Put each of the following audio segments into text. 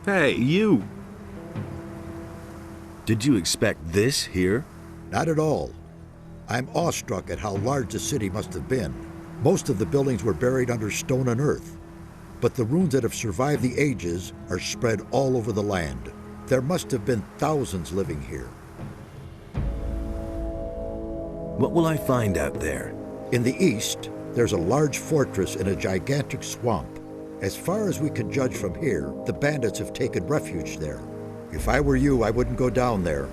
Hey, you! Did you expect this here? Not at all. I'm awestruck at how large the city must have been. Most of the buildings were buried under stone and earth, but the ruins that have survived the ages are spread all over the land. There must have been thousands living here. What will I find out there? In the east, there's a large fortress in a gigantic swamp. As far as we can judge from here, the bandits have taken refuge there. If I were you, I wouldn't go down there.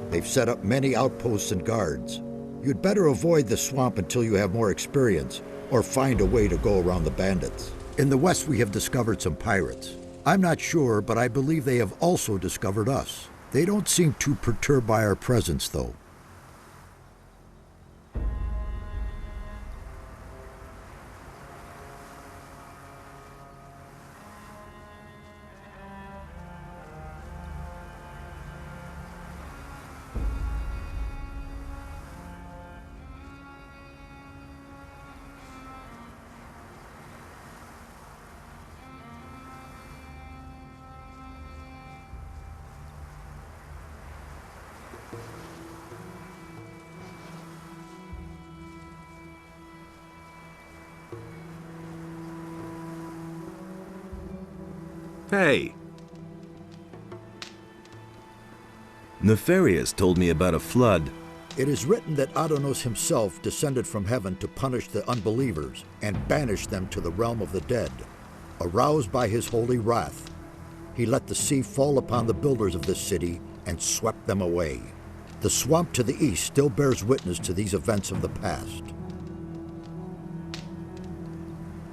They've set up many outposts and guards. You'd better avoid the swamp until you have more experience, or find a way to go around the bandits. In the west, we have discovered some pirates. I'm not sure, but I believe they have also discovered us. They don't seem too perturbed by our presence, though. Hey! Nefarious told me about a flood. It is written that Adonis himself descended from heaven to punish the unbelievers and banish them to the realm of the dead. Aroused by his holy wrath, he let the sea fall upon the builders of this city and swept them away. The swamp to the east still bears witness to these events of the past.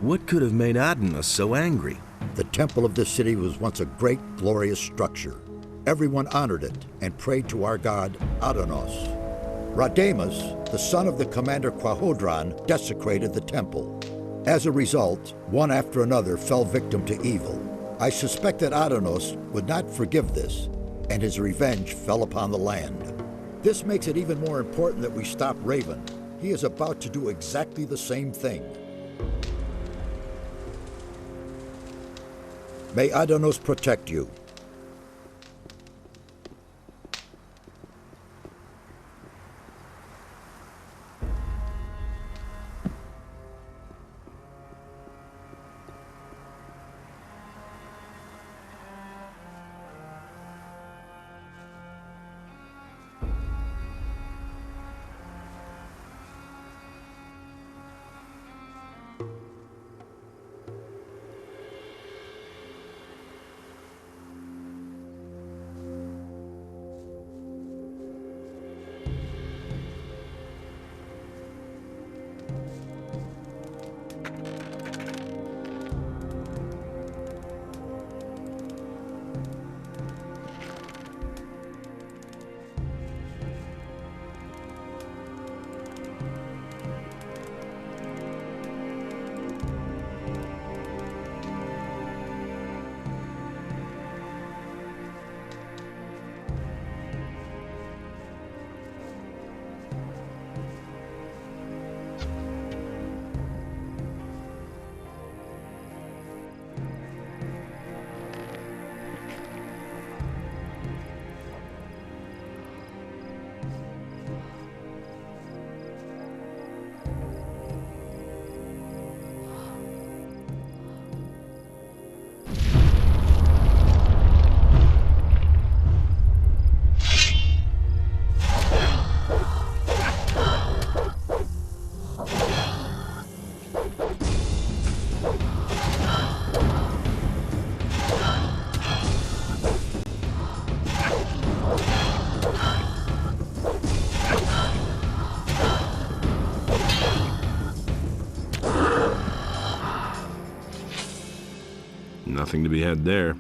What could have made Adonis so angry? The temple of this city was once a great, glorious structure. Everyone honored it and prayed to our god, Adonis. Radamus, the son of the commander Quahodron, desecrated the temple. As a result, one after another fell victim to evil. I suspect that Adonis would not forgive this, and his revenge fell upon the land. This makes it even more important that we stop Raven. He is about to do exactly the same thing. May Adonis protect you. Nothing to be had there.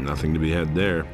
Nothing to be had there.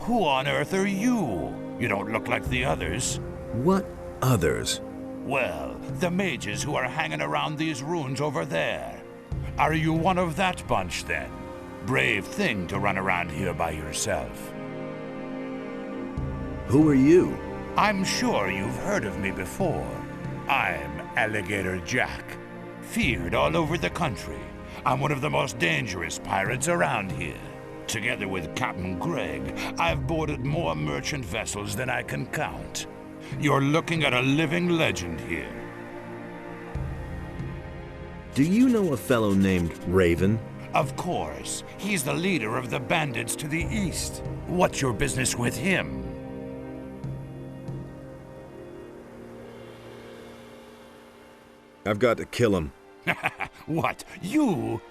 Who on earth are you? You don't look like the others. What others? Well, the mages who are hanging around these ruins over there. Are you one of that bunch, then? Brave thing to run around here by yourself. Who are you? I'm sure you've heard of me before. I'm Alligator Jack, feared all over the country. I'm one of the most dangerous pirates around here. Together with Captain Greg, I've boarded more merchant vessels than I can count. You're looking at a living legend here. Do you know a fellow named Raven? Of course. He's the leader of the bandits to the east. What's your business with him? I've got to kill him. What? You?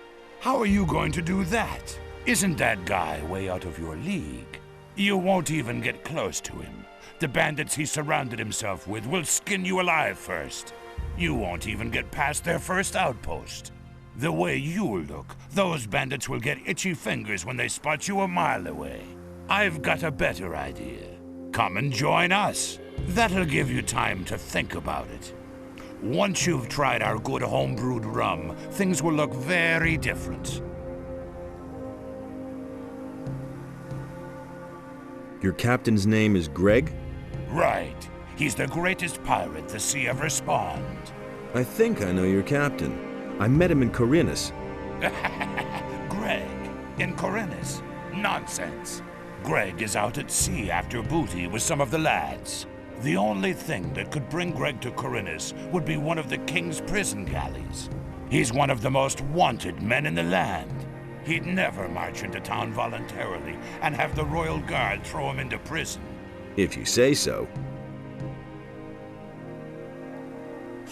How are you going to do that? Isn't that guy way out of your league? You won't even get close to him. The bandits he surrounded himself with will skin you alive first. You won't even get past their first outpost. The way you look, those bandits will get itchy fingers when they spot you a mile away. I've got a better idea. Come and join us. That'll give you time to think about it. Once you've tried our good homebrewed rum, things will look very different. Your captain's name is Greg? Right. He's the greatest pirate the sea ever spawned. I think I know your captain. I met him in Corinus. Greg, in Corinus? Nonsense. Greg is out at sea after booty with some of the lads. The only thing that could bring Greg to Corinus would be one of the king's prison galleys. He's one of the most wanted men in the land. He'd never march into town voluntarily and have the royal guard throw him into prison. If you say so.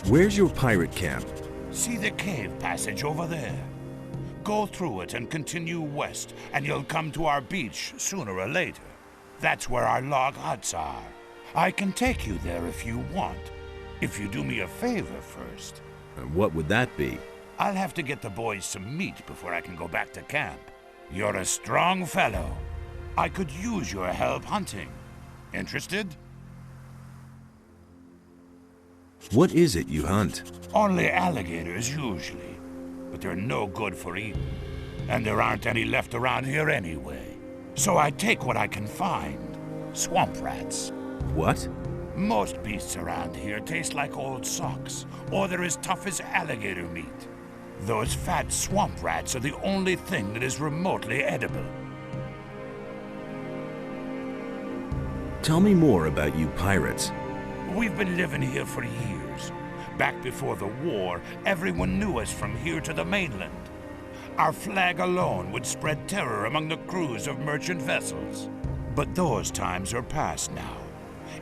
Where's your pirate camp? See the cave passage over there? Go through it and continue west, and you'll come to our beach sooner or later. That's where our log huts are. I can take you there if you want. If you do me a favor first. What would that be? I'll have to get the boys some meat before I can go back to camp. You're a strong fellow. I could use your help hunting. Interested? What is it you hunt? Only alligators, usually. But they're no good for eating. And there aren't any left around here anyway. So I take what I can find. Swamp rats. What? Most beasts around here taste like old socks, or they're as tough as alligator meat. Those fat swamp rats are the only thing that is remotely edible. Tell me more about you pirates. We've been living here for years. Back before the war, everyone knew us from here to the mainland. Our flag alone would spread terror among the crews of merchant vessels. But those times are past now.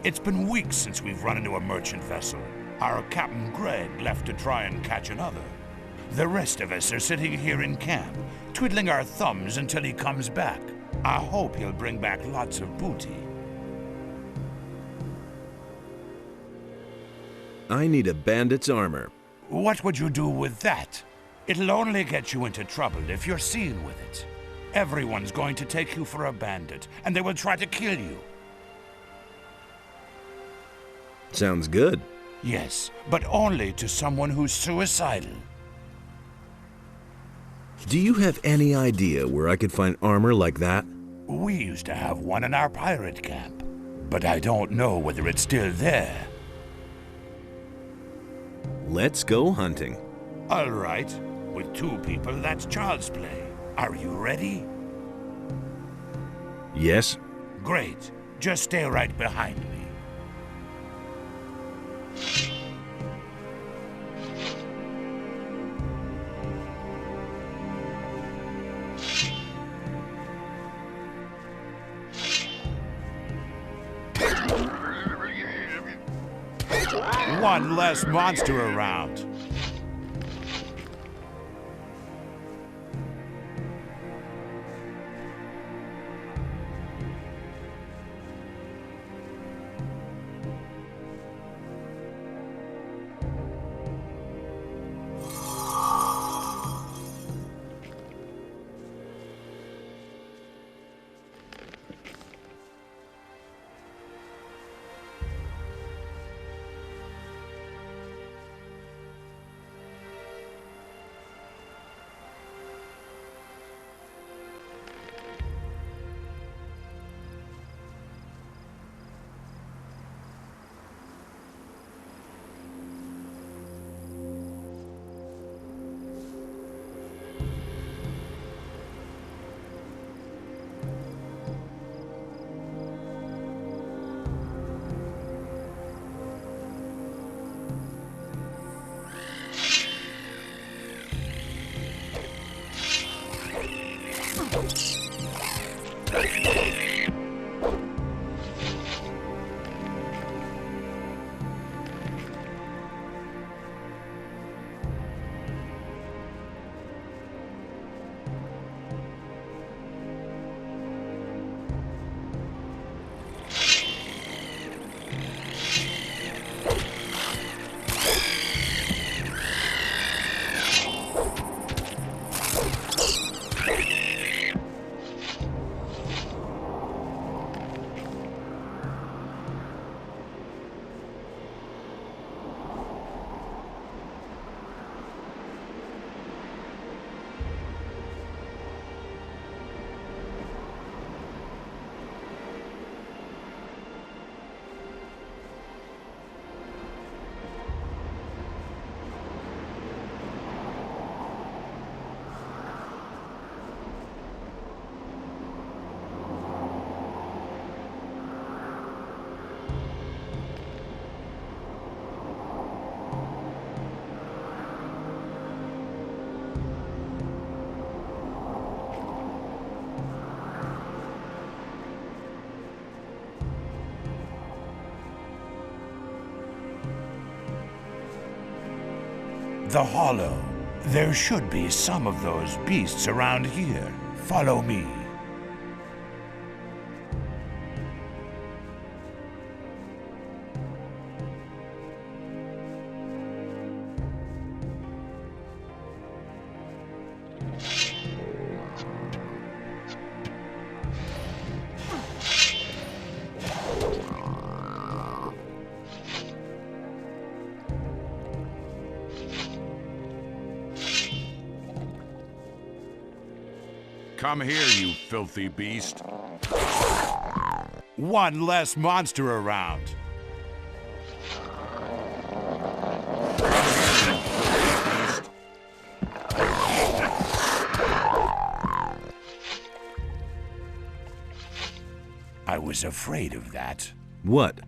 It's been weeks since we've run into a merchant vessel. Our Captain Greg left to try and catch another. The rest of us are sitting here in camp, twiddling our thumbs until he comes back. I hope he'll bring back lots of booty. I need a bandit's armor. What would you do with that? It'll only get you into trouble if you're seen with it. Everyone's going to take you for a bandit, and they will try to kill you. Sounds good. Yes, but only to someone who's suicidal. Do you have any idea where I could find armor like that? We used to have one in our pirate camp, but I don't know whether it's still there. Let's go hunting. All right. With two people, that's child's play. Are you ready? Yes. Great. Just stay right behind me. One less monster around. The hollow. There should be some of those beasts around here. Follow me. Come here, you filthy beast. One less monster around. I was afraid of that. What?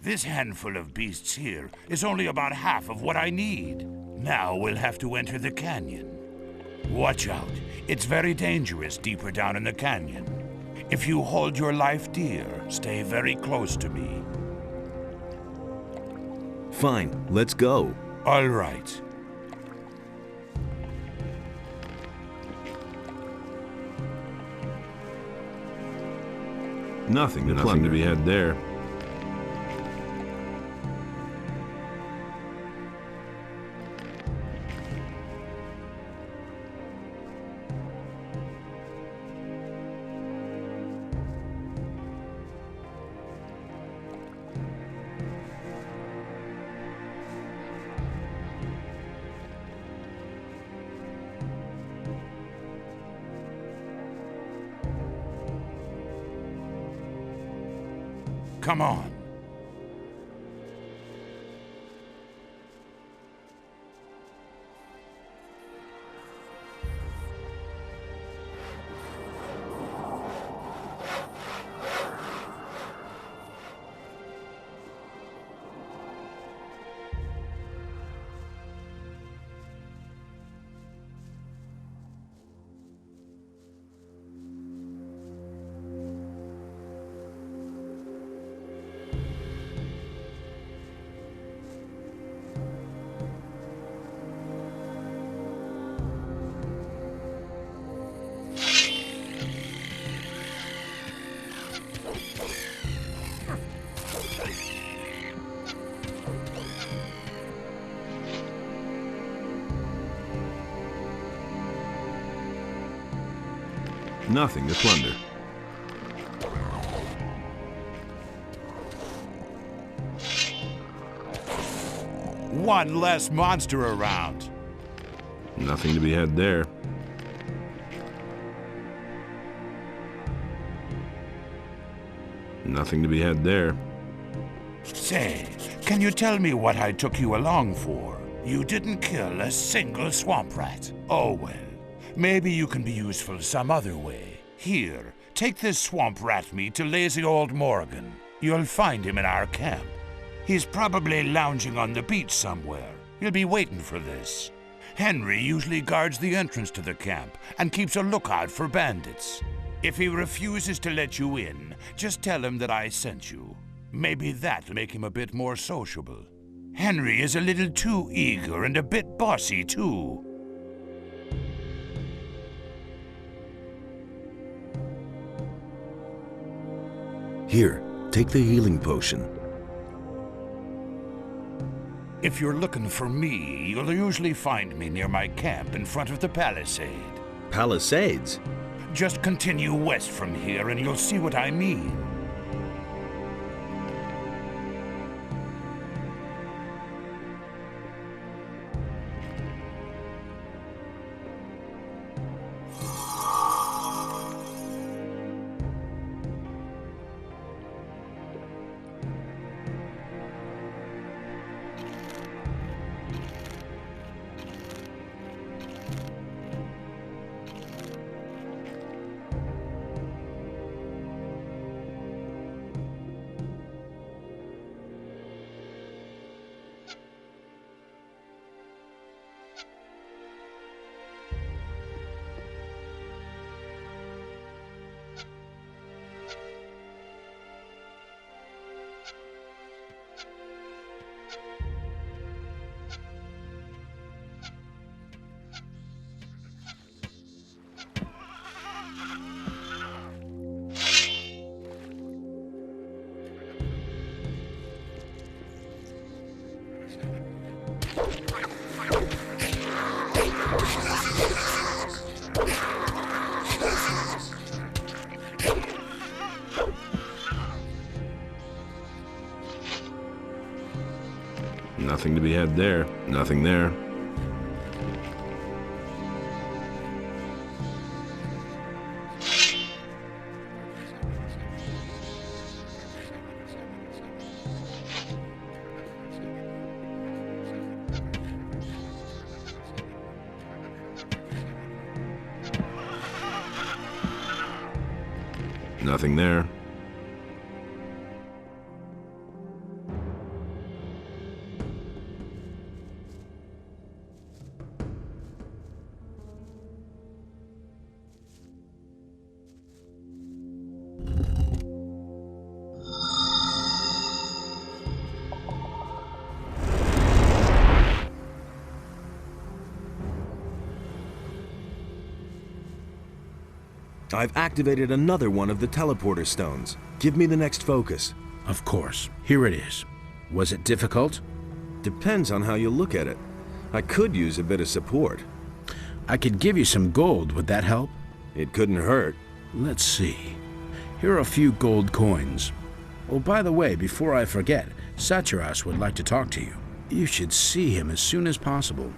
This handful of beasts here is only about half of what I need. Now we'll have to enter the canyon. Watch out. It's very dangerous deeper down in the canyon. If you hold your life dear, stay very close to me. Fine, let's go. All right. Nothing to be had there. Come on. Nothing to plunder. One less monster around. Nothing to be had there. Nothing to be had there. Say, can you tell me what I took you along for? You didn't kill a single swamp rat. Oh well, maybe you can be useful some other way. Here, take this swamp rat meat to lazy old Morgan. You'll find him in our camp. He's probably lounging on the beach somewhere. He'll be waiting for this. Henry usually guards the entrance to the camp and keeps a lookout for bandits. If he refuses to let you in, just tell him that I sent you. Maybe that'll make him a bit more sociable. Henry is a little too eager and a bit bossy, too. Here, take the healing potion. If you're looking for me, you'll usually find me near my camp in front of the palisade. Palisades? Just continue west from here and you'll see what I mean. Nothing to be had there. Nothing there. Nothing there. I've activated another one of the teleporter stones. Give me the next focus. Of course. Here it is. Was it difficult? Depends on how you look at it. I could use a bit of support. I could give you some gold. Would that help? It couldn't hurt. Let's see. Here are a few gold coins. Oh, by the way, before I forget, Satyras would like to talk to you. You should see him as soon as possible.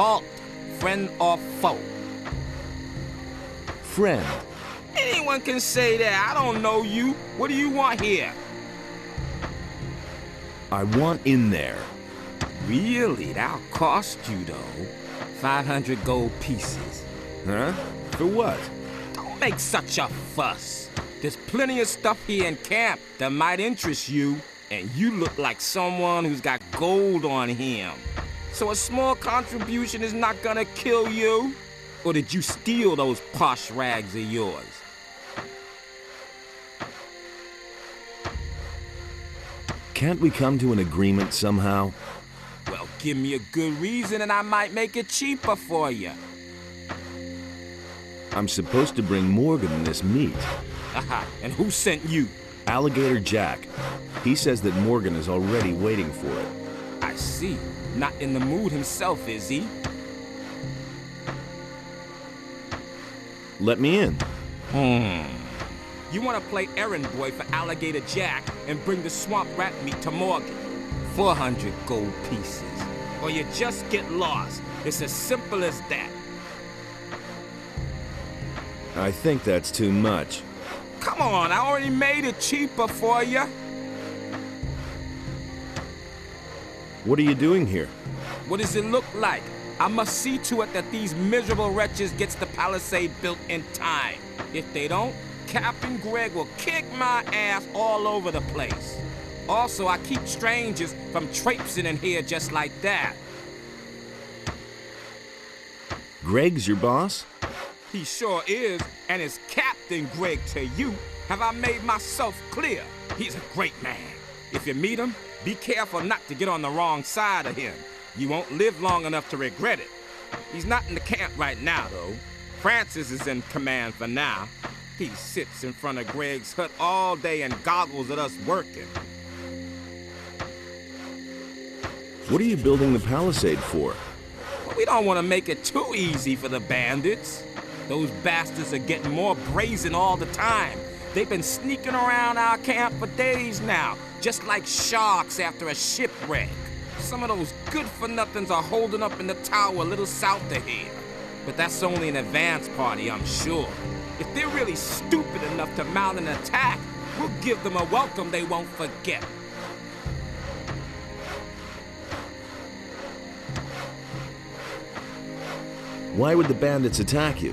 Halt, friend or foe? Friend. Anyone can say that. I don't know you. What do you want here? I want in there. Really? That'll cost you, though. 500 gold pieces. Huh? For what? Don't make such a fuss. There's plenty of stuff here in camp that might interest you, and you look like someone who's got gold on him. So a small contribution is not gonna kill you? Or did you steal those posh rags of yours? Can't we come to an agreement somehow? Well, give me a good reason and I might make it cheaper for you. I'm supposed to bring Morgan this meat. Aha, and who sent you? Alligator Jack. He says that Morgan is already waiting for it. I see. Not in the mood himself, is he? Let me in. You want to play errand boy for Alligator Jack and bring the swamp rat meat to Morgan. 400 gold pieces. Or you just get lost. It's as simple as that. I think that's too much. Come on, I already made it cheaper for you. What are you doing here? What does it look like? I must see to it that these miserable wretches gets the palisade built in time. If they don't, Captain Greg will kick my ass all over the place. Also, I keep strangers from traipsing in here just like that. Greg's your boss? He sure is, and is Captain Greg to you. Have I made myself clear? He's a great man. If you meet him, be careful not to get on the wrong side of him. You won't live long enough to regret it. He's not in the camp right now, though. Francis is in command for now. He sits in front of Greg's hut all day and goggles at us working. What are you building the palisade for? But we don't want to make it too easy for the bandits. Those bastards are getting more brazen all the time. They've been sneaking around our camp for days now, just like sharks after a shipwreck. Some of those good-for-nothings are holding up in the tower a little south of here. But that's only an advance party, I'm sure. If they're really stupid enough to mount an attack, we'll give them a welcome they won't forget. Why would the bandits attack you?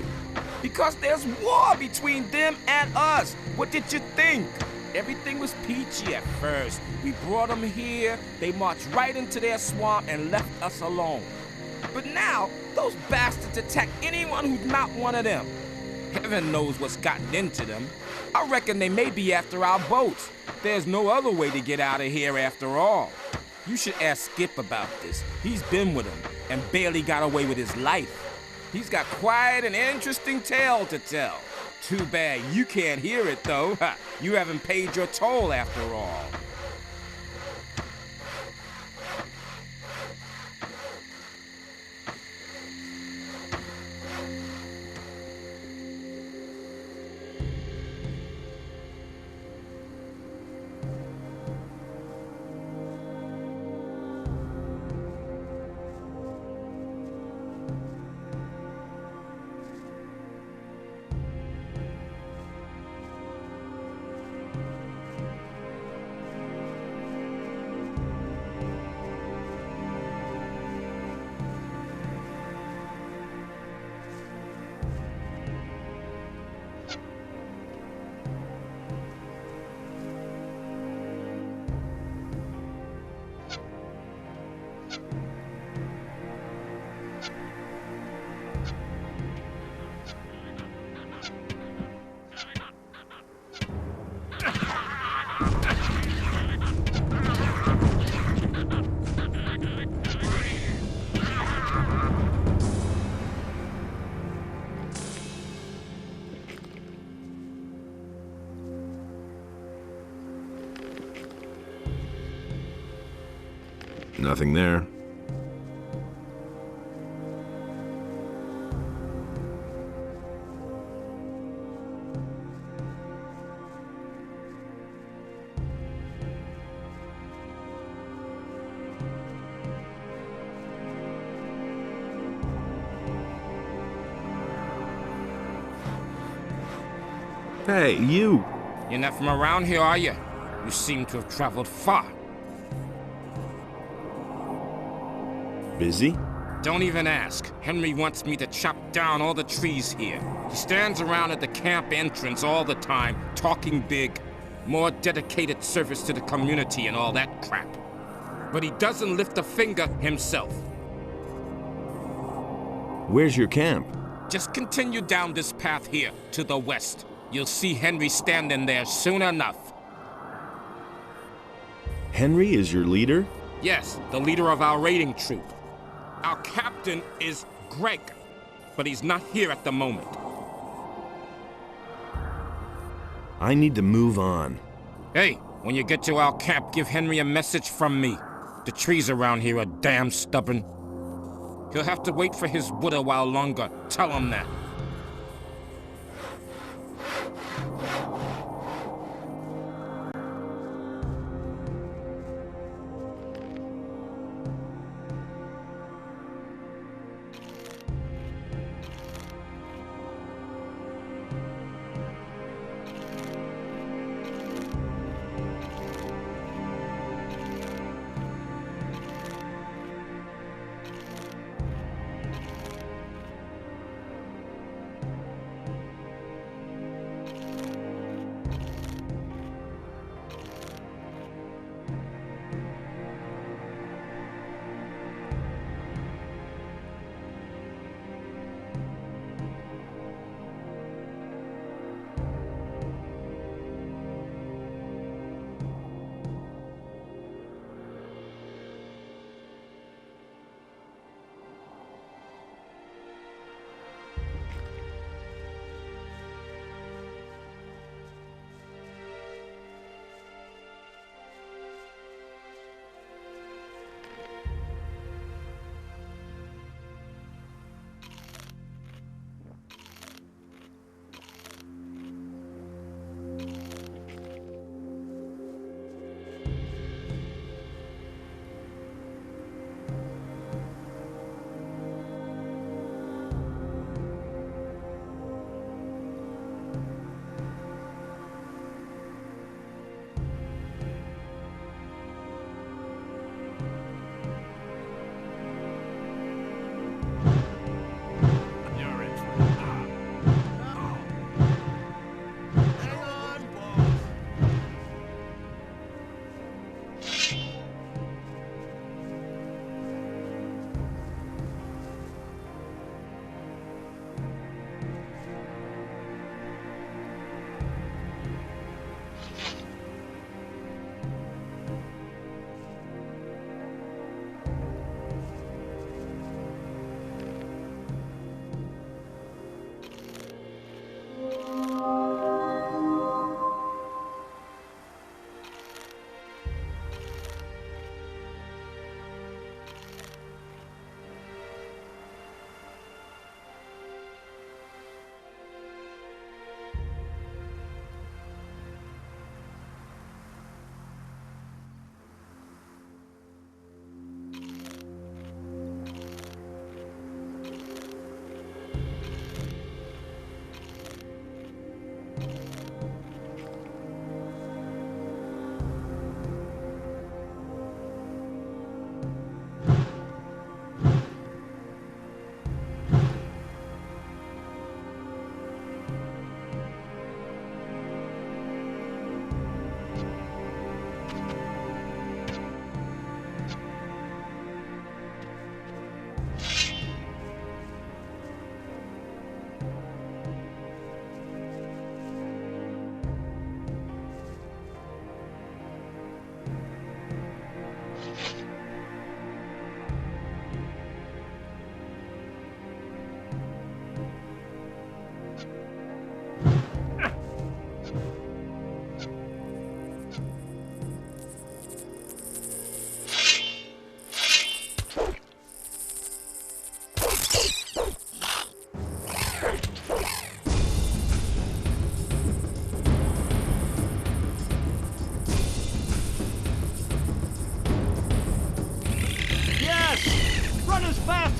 Because there's war between them and us. What did you think? Everything was peachy at first. We brought them here, they marched right into their swamp and left us alone. But now, those bastards attack anyone who's not one of them. Heaven knows what's gotten into them. I reckon they may be after our boats. There's no other way to get out of here after all. You should ask Skip about this. He's been with them and barely got away with his life. He's got quite an interesting tale to tell. Too bad you can't hear it, though. You haven't paid your toll after all. Nothing there. Hey, you! You're not from around here, are you? You seem to have traveled far. Busy? Don't even ask. Henry wants me to chop down all the trees here. He stands around at the camp entrance all the time, talking big. More dedicated service to the community and all that crap. But he doesn't lift a finger himself. Where's your camp? Just continue down this path here, to the west. You'll see Henry standing there soon enough. Henry is your leader? Yes, the leader of our raiding troop. Our captain is Greg, but he's not here at the moment. I need to move on. Hey, when you get to our camp, give Henry a message from me. The trees around here are damn stubborn. He'll have to wait for his wood a while longer. Tell him that.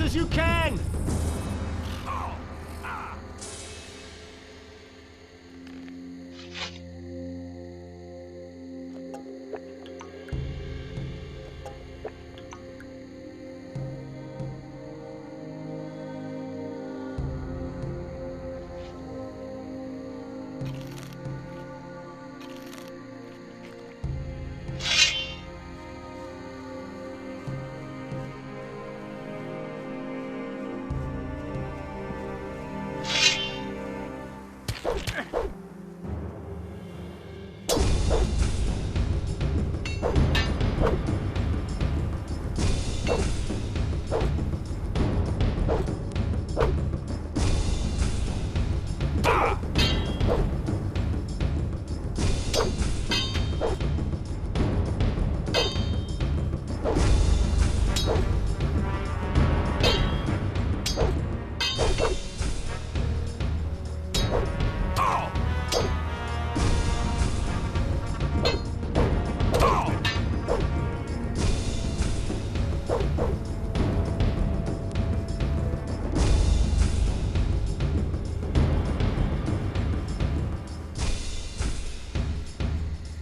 as you can!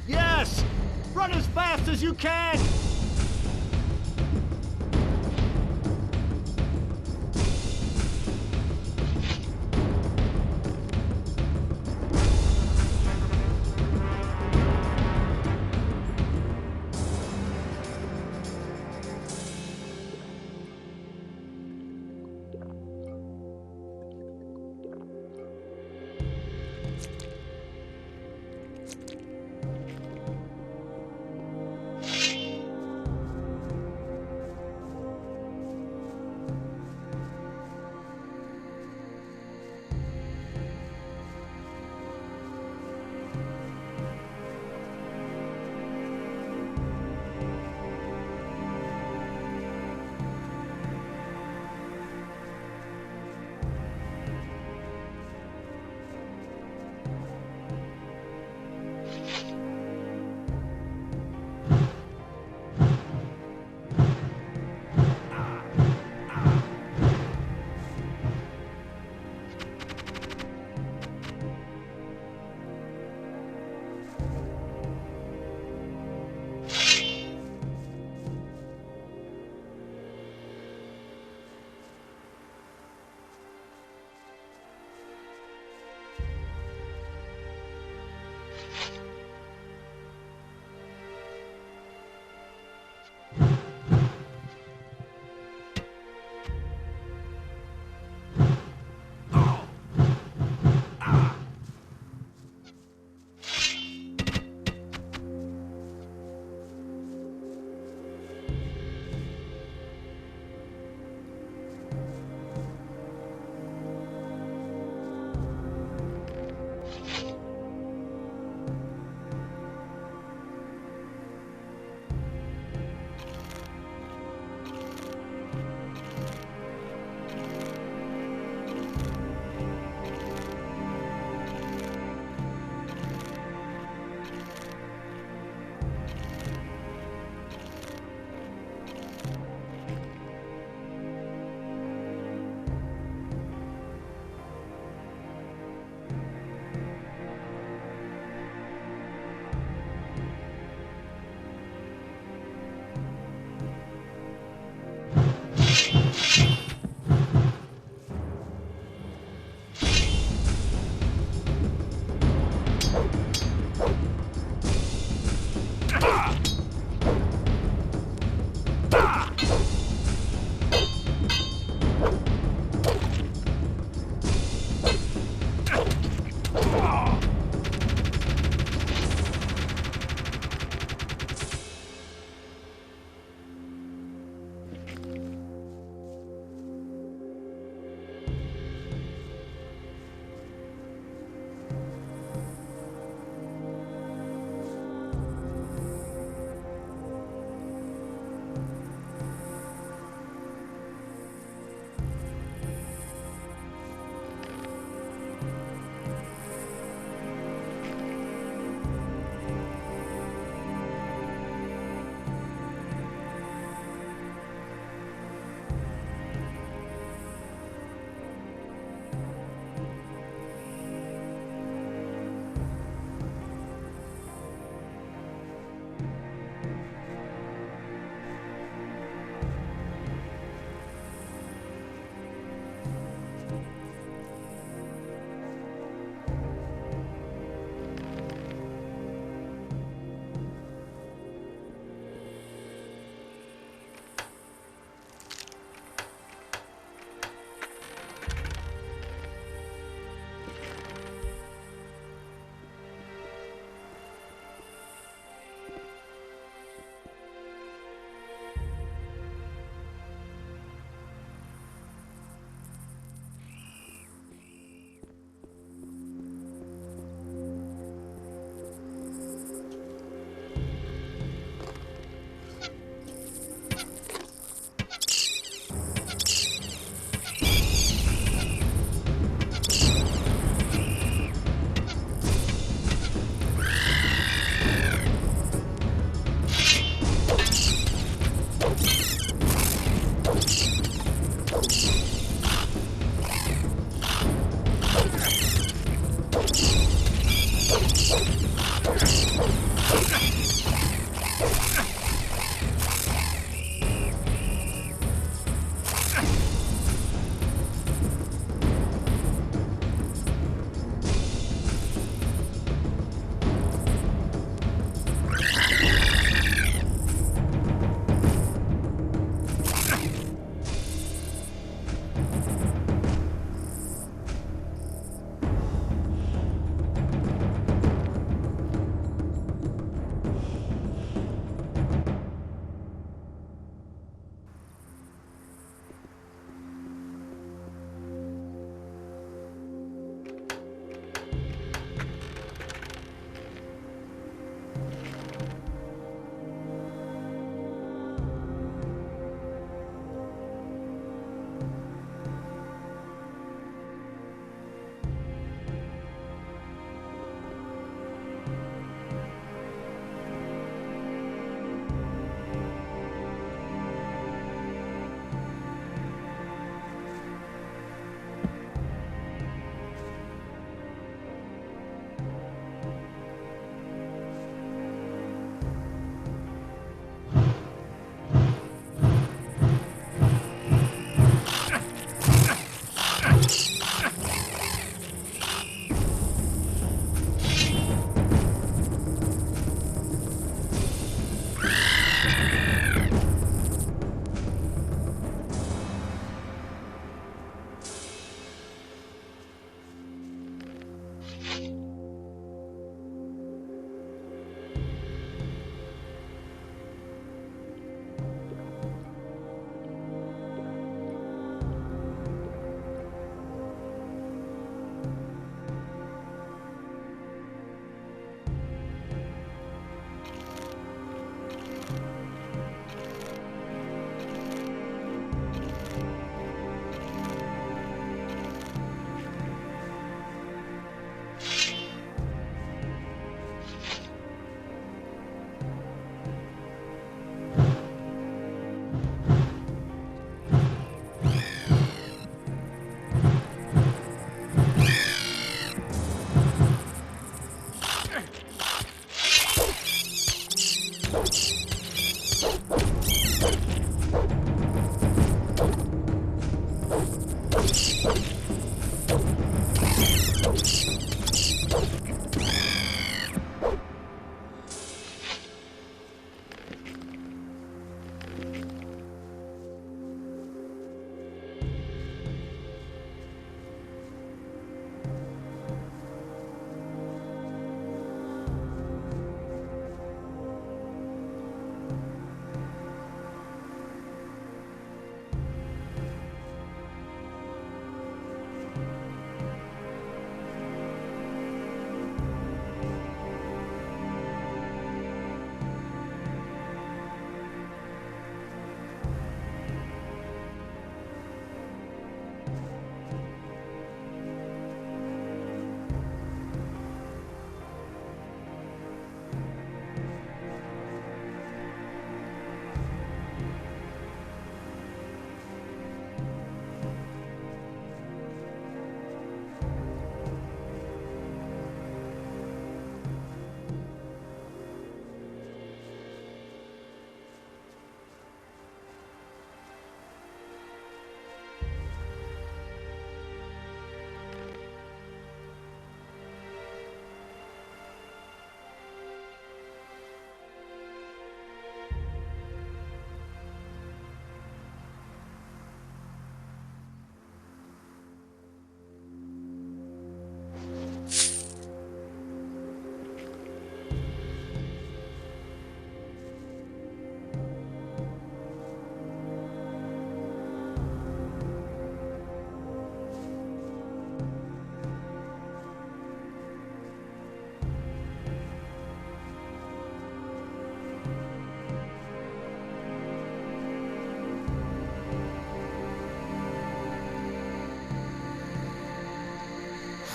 Yes! Run as fast as you can!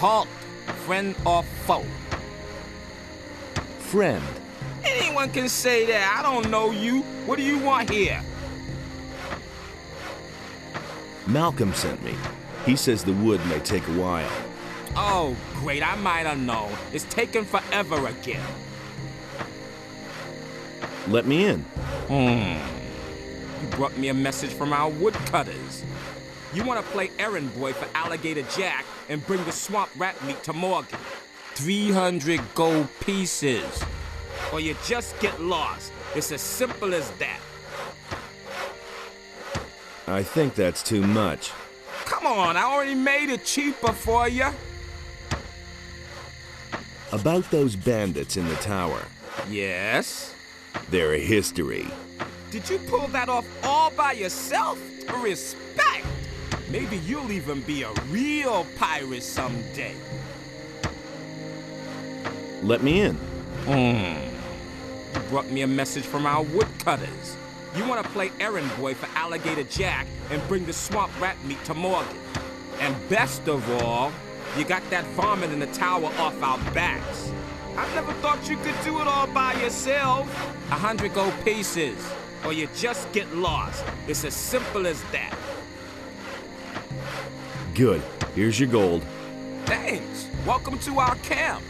Halt, friend or foe? Friend. Anyone can say that. I don't know you. What do you want here? Malcolm sent me. He says the wood may take a while. Oh, great. I might have known. It's taking forever again. Let me in. You brought me a message from our woodcutters. You want to play errand boy for Alligator Jack and bring the swamp rat meat to Morgan. 300 gold pieces. Or you just get lost. It's as simple as that. I think that's too much. Come on, I already made it cheaper for you. About those bandits in the tower. Yes? They're a history. Did you pull that off all by yourself? Respect! Maybe you'll even be a real pirate someday. Let me in. You brought me a message from our woodcutters. You want to play errand boy for Alligator Jack and bring the swamp rat meat to Morgan. And best of all, you got that vomit in the tower off our backs. I never thought you could do it all by yourself. 100 gold pieces, or you just get lost. It's as simple as that. Good. Here's your gold. Thanks. Welcome to our camp.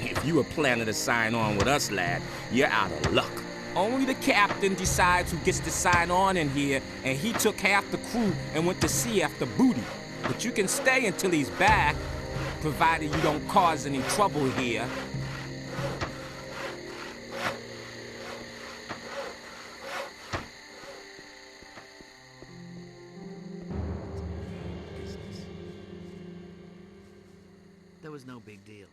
If you were planning to sign on with us, lad, you're out of luck. Only the captain decides who gets to sign on in here, and he took half the crew and went to sea after booty. But you can stay until he's back, provided you don't cause any trouble here. That was no big deal.